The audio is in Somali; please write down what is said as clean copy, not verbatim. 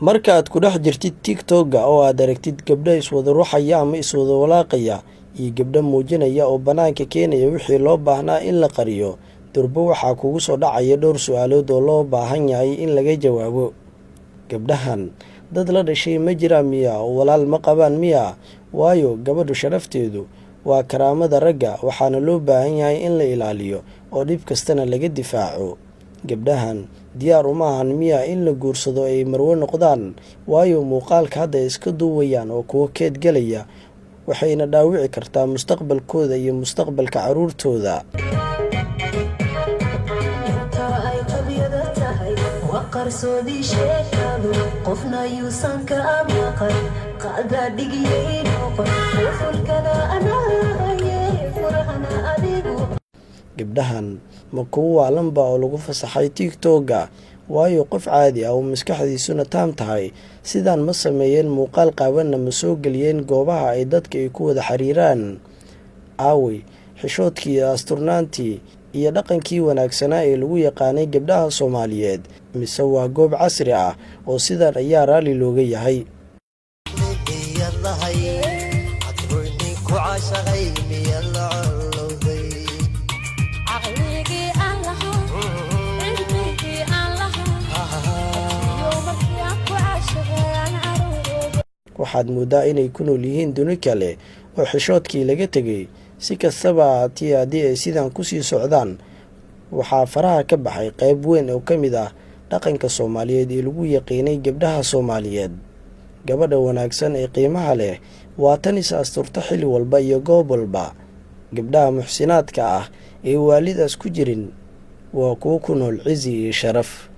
marka aad ku dhex jirtid TikTok-ga oo aad aragtid gabdho iswada ruuxaya ama iswada walaaqaya iyo gabdho muujinaya oo banaanka keenaya wixii loo baahnaa in la qariyo, durba waxaa kugu soo dhacaya dhowr su'aalood oo loo baahan yahay in laga jawaabo. Gabdhahan dad la dhashay ma jiraan miya oo walaal ma qabaan miya? Waayo gabadhu sharafteedu waa karaamada ragga, waxaana loo baahan yahay in la ilaaliyo oo dhib kastana laga difaaco. Gabdhahan diyaar uma ahan miya in la guursado ay marwo noqdaan? Waayo muuqaalka hadda iska duubayaan oo kuwa keed galaya, waxayna dhaawici kartaa mustaqbalkooda iyo mustaqbalka caruurtooda. Gabdhahan ma kuwa waalanba oo lagu fasaxay TikTok-ga? Waayo qof caadi ah oo maskaxdiisuna taam tahay sidaan ma sameeyeen muuqaal qaabanna ma soo geliyeen goobaha ay dadka ay ku wada xiriiraan. Aaway xishoodkii iyo asturnaantii iyo dhaqankii wanaagsanaa ee lagu yaqaanay gabdhaha Soomaaliyeed, mise waa goob casri ah oo sidaan ayaa raalli looga yahay. Waxaad moodaa inay ku nool yihiin duni kale oo xishoodkii laga tegay. Si kastaba haddii ay sidaan ku sii socdaan, waxaa faraha ka baxay qayb weyn oo ka mid ah dhaqanka Soomaaliyeed ee lagu yaqiinay gabdhaha Soomaaliyeed. Gabadha wanaagsan ee qiimaha leh waa tan is asturta xilli walba iyo goob walba. Gabdhaha muxsinaadka ah ee waalidaas ku jirin waa kuwo ku nool cizi iyo sharaf.